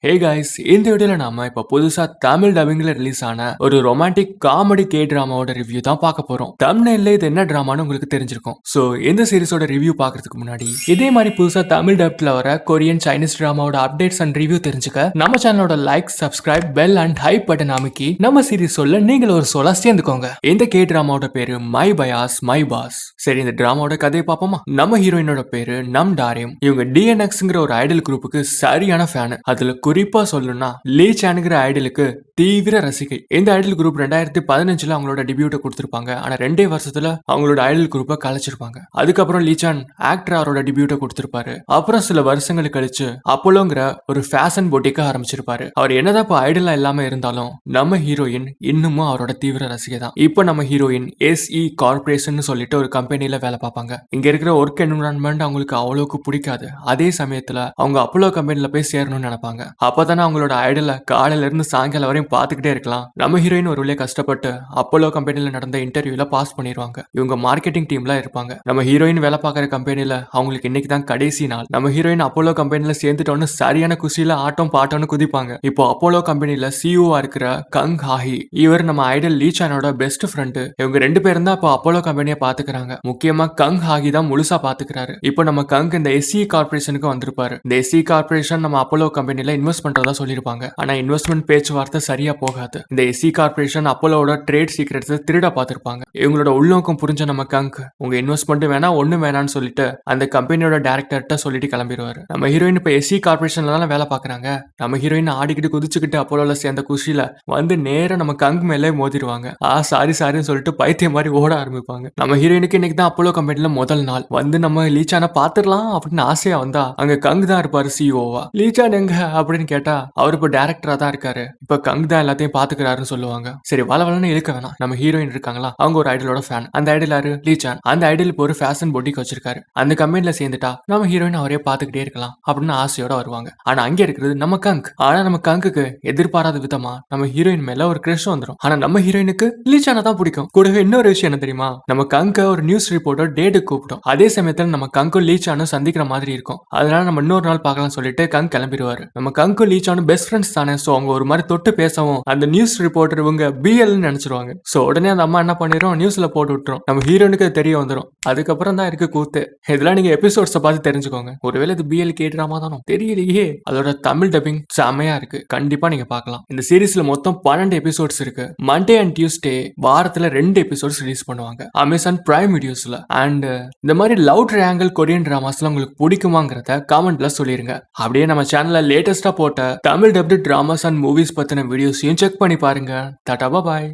Hey guys, இந்த வீடியோல நாம இப்ப புதுசா தமிழ் டப்பிங்ல ரிலீஸ் ஆன ஒரு ரொமான்டிக் காமெடி கே டிராமாவோட ரிவ்யூ தான் பார்க்க போறோம். தம்ப்நெயில்ல இது என்ன டிராமான்னு உங்களுக்கு தெரிஞ்சிருக்கும். சோ இந்த சீரிஸோட ரிவ்யூ பார்க்கிறதுக்கு முன்னாடி இதே மாதிரி புதுசா தமிழ் டப்ல வர கொரியன் சைனீஸ் டிராமாவோட அப்டேட்ஸ் அண்ட் ரிவ்யூ தெரிஞ்சுக்க நம்ம சேனலோட like, subscribe, bell and hype button அமைக்கி நம்ம சீரிஸ் சொல்ல நீங்கள் ஒரு சோலா சேர்ந்துக்கோங்க. இந்த கே டிராமாவோட பேரு மை பயாஸ் மை பாஸ். சரி, இந்த டிராமாவோட கதையை பார்ப்போமா? நம்ம ஹீரோயினோட பேரு நம் டாரியம். இவங்க டிஎன்எக்ஸ்ங்கிற ஒரு ஐடல் குரூப்புக்கு சரியான ஃபேன். அதுல குறிப்பா சொல்லணும்னா லீ சான்ங்கிற ஐடலுக்கு தீவிர ரசிகை. இந்த ஐடல் குரூப் 2015 அவங்களோட டெபியூட்டை கொடுத்திருப்பாங்க. ஆனா 2 வருஷத்துல அவங்களோட ஐடல் குரூப்பை கலைச்சிருப்பாங்க. அதுக்கப்புறம் லீ சான் ஆக்டர் அவரோட டெபியூட்டை கொடுத்திருப்பாரு. அப்புறம் சில வருஷங்கள் கழிச்சு அப்போலோங்கிற ஒரு ஃபேஷன் பொட்டிக்க ஆரம்பிச்சிருப்பாரு. அவர் என்னதான் இப்ப ஐடலா இல்லாம இருந்தாலும் நம்ம ஹீரோயின் இன்னமும் அவரோட தீவிர ரசிகை தான். இப்போ நம்ம ஹீரோயின் SE கார்பரேஷன் சொல்லிட்டு ஒரு கம்பெனில வேலை பார்ப்பாங்க. இங்க இருக்கிற ஒர்க் என்விரான்மெண்ட் அவங்களுக்கு அவ்வளவுக்கு பிடிக்காது. அதே சமயத்துல அவங்க அப்போலோ கம்பெனில போய் சேரணும்னு நினைப்பாங்க. அப்பதானே அவங்களோட ஐடல காலையில இருந்து சாயங்காலம் வரையும் பார்த்துக்கிட்டே இருக்கலாம். நம்ம ஹீரோயின் ஒரு வழியா கஷ்டப்பட்டு அப்போலோ கம்பெனில நடந்த இன்டர்வியூல பாஸ் பண்ணிடுவாங்க. இவங்க மார்க்கெட்டிங் டீம்ல இருப்பாங்க. நம்ம ஹீரோயின் வேலை பார்க்குற கம்பெனில அவங்களுக்கு இன்னைக்கு தான் கடைசி நாள். நம்ம ஹீரோயின் அப்போலோ கம்பெனில சேர்ந்துட்டோன்னு சரியான குஷியில ஆட்டம் பாட்டம்னு குதிப்பாங்க. இப்போ அப்போலோ கம்பெனில CEO இருக்கிற கங் ஹாஹி, இவர் நம்ம ஐடல் லீ சானோட பெஸ்ட் ஃப்ரெண்டு. இவங்க 2 பேரும் தான் இப்போ அப்போலோ கம்பெனியை பாத்துக்கிறாங்க. முக்கியமா கங் ஹாகி தான் முழுசா பாத்துக்கிறாரு. இப்போ நம்ம கங் இந்த SE கார்பரேஷனுக்கு வந்திருப்பாரு. இந்த SE கார்பரேஷன் நம்ம அப்போலோ கம்பெனில இன்வெஸ்ட் பண்றதா சொல்லிருப்பாங்க. ஆனா இன்வெஸ்ட்மெண்ட் பேச்சுவார்த்தை சரியா போகாது. இந்த SE கார்பரேஷன் அப்போலோட ட்ரேட் சீக்ரெட்ஸ் திருட பார்த்திருப்பாங்க. இவங்களோட உள்நோக்கம் புரிஞ்ச நம்ம கங்க் உங்க இன்வெஸ்ட்மெண்ட் வேணா ஒண்ணு வேணான்னு சொல்லிட்டு அந்த கம்பெனியோட டைரக்டர்கிட்ட சொல்லிட்டு கிளம்பிடுவாரு. நம்ம ஹீரோயின் இப்ப SE கார்பரேஷன்ல தான் வேலை பாக்குறாங்க. நம்ம ஹீரோயின் ஆடிக்கிட்டு குதிச்சுக்கிட்டு அப்போலோல சேர்ந்த குஷியில வந்து நேரம் நம்ம கங்க் மேலே மோதிடுவாங்க. சாரின்னு சொல்லிட்டு பைத்தியம் மாதிரி ஓட ஆரம்பிப்பாங்க. நம்ம ஹீரோயினுக்கு இன்னைக்கு தான் அப்போலோ கம்பெனில முதல் நாள். வந்து நம்ம லீச்சான பாத்துடலாம் அப்படின்னு ஆசையா வந்தா அங்க கங் தான் இருப்பாரு CEOவா. லீச்சான் எங்க அப்படின்னு கேட்டா அவர் இப்ப டைரக்டரா தான் இருக்காரு. இப்ப கங் தான் எல்லாத்தையும் பாத்துக்கிறாருன்னு சொல்லுவாங்க. சரி, வளவலன்னு இழுக்க வேணாம். நம்ம ஹீரோயின் இருக்காங்களா, அவங்க ஒரு ஐடலோட ஃபேன். அந்த ஐடல் யாரு? லீச்சான். அந்த ஐடல் இப்போ ஒரு ஃபேஷன் பொட்டிக் வச்சிருக்காரு. அந்த கம்பெனில சேர்ந்துட்டா நம்ம ஹீரோயின் அவரே பாத்துக்கிட்டே இருக்கலாம் அப்படின்னு ஆசையோட வருவாங்க. ஆனா அங்க இருக்கிறது நம்ம கங்க். ஆனா நம்ம கங்குக்கு எதிர்பாராத விதமா நம்ம ஹீரோயின் மேல ஒரு கிரஷ் வந்துடும். ஆனா நம்ம ஹீரோயினுக்கு லீச்சான தான் பிடிக்கும். கூடவே இன்னொரு விஷயம் என்ன தெரியுமா? நம்ம கங்க ஒரு நியூஸ் ரிப்போர்ட்டர் டேட்டுக்கு கூப்பிட்டோம். அதே சமயத்துல நம்ம கங்கும் லீச்சானும் சந்திக்கிற மாதிரி இருக்கும். அதனால நம்ம இன்னொரு நாள் பார்க்கலாம் சொல்லிட்டு கங் கிளம்பிடுவாரு. நம்ம கங்கும் லீச்சானும் பெஸ்ட் ஃப்ரெண்ட்ஸ் தானே. சோ அவங்க ஒரு மாதிரி தொட்டு பேசவும் அந்த நியூஸ் ரிப்போர்ட்டர் இவங்க BL நினைச்சிருவாங்க. சோ உடனே அந்த அம்மா என்ன பண்ணிரும், நியூஸ்ல போட்டு விட்டுரும். நம்ம ஹீரோனுக்கு தெரிய வந்துடும். அதுக்கப்புறம் தான் இருக்கு கூத்து. இதெல்லாம் நீங்க எபிசோட்ஸை பார்த்து தெரிஞ்சுக்கோங்க. ஒருவேளை இது BL கேட்ராமா தானோ தெரியலையே. அதோட தமிழ் டப்பிங் செமையா இருக்கு. கண்டிப்பா நீங்க பார்க்கலாம். இந்த சீரீஸ்ல மொத்தம் 12 எபிசோட்ஸ் இருக்கு. மண்டே அண்ட் டியூஸ்டே வாரத்துல 2 எபிசோட்ஸ் ரிலீஸ் பண்ணுவாங்க அமேசான் பிரைம் வீடியோஸ்ல. அண்ட் இந்த மாதிரி லவ் ட்ரையாங்கிள் கொரியன் டிராமாஸ்லாம் உங்களுக்கு பிடிக்குமாங்கிறத கமெண்ட்ல சொல்லிருங்க. அப்படியே நம்ம சேனல்ல லேட்டஸ்டா போட்ட Tamil dubbed dramas and movies பத்தின வீடியோஸையும் செக் பண்ணி பாருங்க. டாடா பாய்.